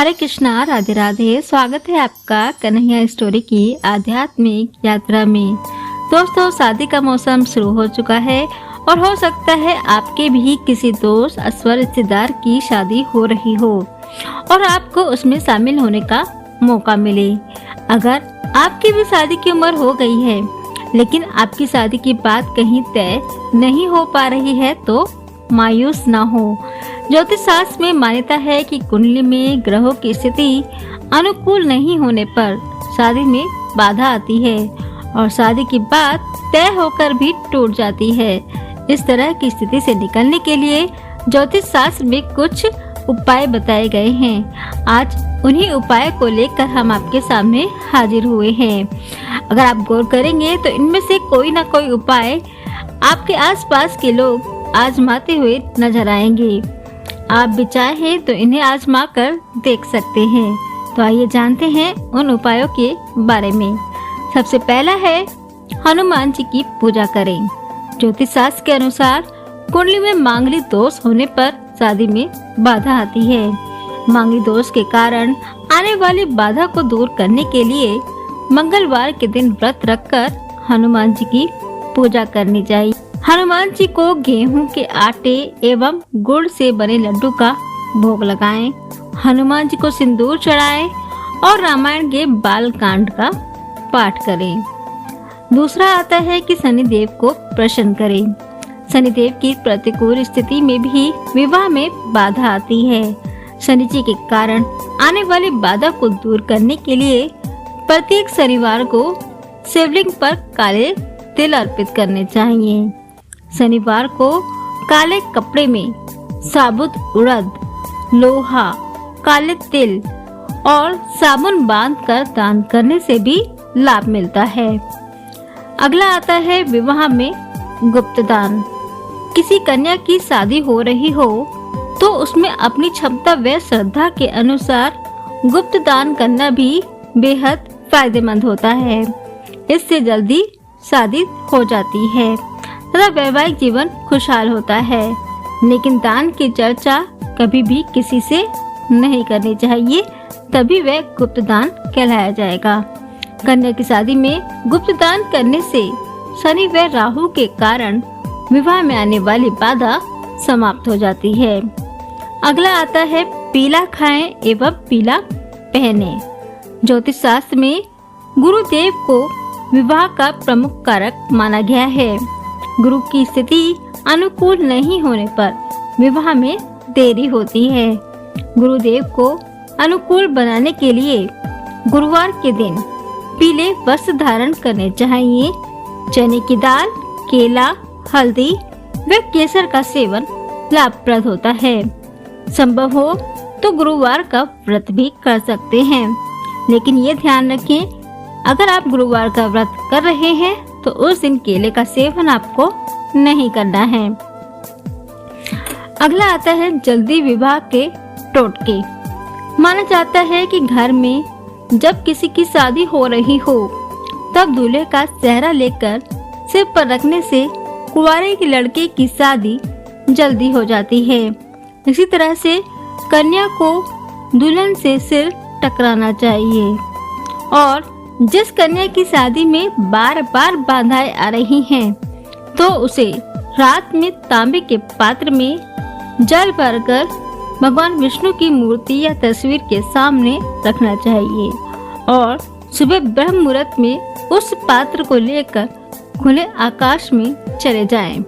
हरे कृष्णा, राधे राधे। स्वागत है आपका कन्हैया स्टोरी की आध्यात्मिक यात्रा में। दोस्तों, शादी का मौसम शुरू हो चुका है और हो सकता है आपके भी किसी दोस्त अथवा रिश्तेदार की शादी हो रही हो और आपको उसमें शामिल होने का मौका मिले। अगर आपकी भी शादी की उम्र हो गई है लेकिन आपकी शादी की बात कहीं तय नहीं हो पा रही है तो मायूस ना हो। ज्योतिष शास्त्र में मान्यता है कि कुंडली में ग्रहों की स्थिति अनुकूल नहीं होने पर शादी में बाधा आती है और शादी की बात तय होकर भी टूट जाती है। इस तरह की स्थिति से निकलने के लिए ज्योतिष शास्त्र में कुछ उपाय बताए गए हैं। आज उन्हीं उपाय को लेकर हम आपके सामने हाजिर हुए हैं। अगर आप गौर करेंगे तो इनमें से कोई ना कोई उपाय आपके आसपास के लोग आजमाते हुए नजर आएंगे। आप भी चाहें तो इन्हें आजमा कर देख सकते हैं। तो आइए जानते हैं उन उपायों के बारे में। सबसे पहला है हनुमान जी की पूजा करें। ज्योतिष शास्त्र के अनुसार कुंडली में मांगलिक दोष होने पर शादी में बाधा आती है। मांगलिक दोष के कारण आने वाली बाधा को दूर करने के लिए मंगलवार के दिन व्रत रखकर हनुमान जी की पूजा करनी चाहिए। हनुमान जी को गेहूं के आटे एवं गुड़ से बने लड्डू का भोग लगाएं। हनुमान जी को सिंदूर चढ़ाएं और रामायण के बाल कांड का पाठ करें। दूसरा आता है कि शनिदेव को प्रसन्न करें। शनिदेव की प्रतिकूल स्थिति में भी विवाह में बाधा आती है। शनि जी के कारण आने वाली बाधा को दूर करने के लिए प्रत्येक शनिवार को शिवलिंग पर काले तिल अर्पित करने चाहिए। शनिवार को काले कपड़े में साबुत उड़द, लोहा, काले तिल और साबुन बांधकर दान करने से भी लाभ मिलता है। अगला आता है विवाह में गुप्त दान। किसी कन्या की शादी हो रही हो तो उसमें अपनी क्षमता व श्रद्धा के अनुसार गुप्त दान करना भी बेहद फायदेमंद होता है। इससे जल्दी शादी हो जाती है तथा वैवाहिक जीवन खुशहाल होता है। लेकिन दान की चर्चा कभी भी किसी से नहीं करनी चाहिए, तभी वह गुप्त दान कहलाया जाएगा। कन्या की शादी में गुप्त दान करने से शनि व राहु के कारण विवाह में आने वाली बाधा समाप्त हो जाती है। अगला आता है पीला खाएं एवं पीला पहने। ज्योतिष शास्त्र में गुरुदेव को विवाह का प्रमुख कारक माना गया है। गुरु की स्थिति अनुकूल नहीं होने पर विवाह में देरी होती है। गुरुदेव को अनुकूल बनाने के लिए गुरुवार के दिन पीले वस्त्र धारण करने चाहिए। चने की दाल, केला, हल्दी व केसर का सेवन लाभप्रद होता है। संभव हो तो गुरुवार का व्रत भी कर सकते हैं, लेकिन ये ध्यान रखें अगर आप गुरुवार का व्रत कर रहे हैं तो उस दिन केले का सेवन आपको नहीं करना है। अगला आता है जल्दी विवाह के टोटके। माना जाता है कि घर में जब किसी की शादी हो रही हो तब दूल्हे का सेहरा लेकर सिर पर रखने से कुंवारे के लड़के की शादी जल्दी हो जाती है। इसी तरह से कन्या को दुल्हन से सिर टकराना चाहिए और जिस कन्या की शादी में बार बार बाधाएं आ रही हैं, तो उसे रात में तांबे के पात्र में जल भरकर भगवान विष्णु की मूर्ति या तस्वीर के सामने रखना चाहिए और सुबह ब्रह्म मुहूर्त में उस पात्र को लेकर खुले आकाश में चले जाएं।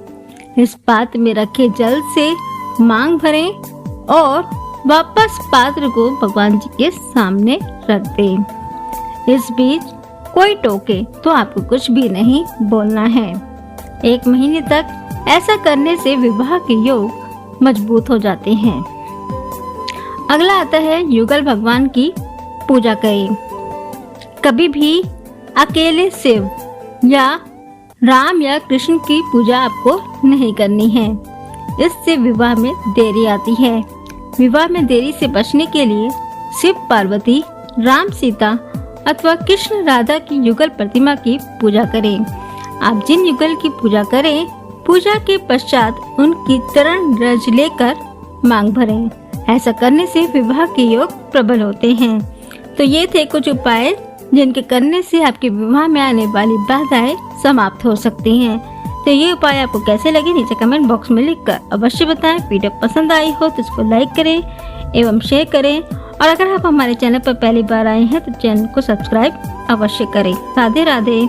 इस पात्र में रखे जल से मांग भरें और वापस पात्र को भगवान जी के सामने रख दें। इस बीच कोई टोके तो आपको कुछ भी नहीं बोलना है। 1 महीने तक ऐसा करने से विवाह के योग मजबूत हो जाते हैं। अगला आता है युगल भगवान की पूजा करें। कभी भी अकेले शिव या राम या कृष्ण की पूजा आपको नहीं करनी है, इससे विवाह में देरी आती है। विवाह में देरी से बचने के लिए शिव पार्वती, राम सीता अथवा कृष्ण राधा की युगल प्रतिमा की पूजा करें। आप जिन युगल की पूजा करें, पूजा के पश्चात उनकी चरण रज लेकर मांग भरें। ऐसा करने से विवाह के योग प्रबल होते हैं। तो ये थे कुछ उपाय जिनके करने से आपके विवाह में आने वाली बाधाएं समाप्त हो सकती हैं। तो ये उपाय आपको कैसे लगे नीचे कमेंट बॉक्स में लिखकर अवश्य बताएं। वीडियो पसंद आई हो तो इसको लाइक करें एवं शेयर करें, और अगर आप हमारे चैनल पर पहली बार आए हैं तो चैनल को सब्सक्राइब अवश्य करें। राधे राधे।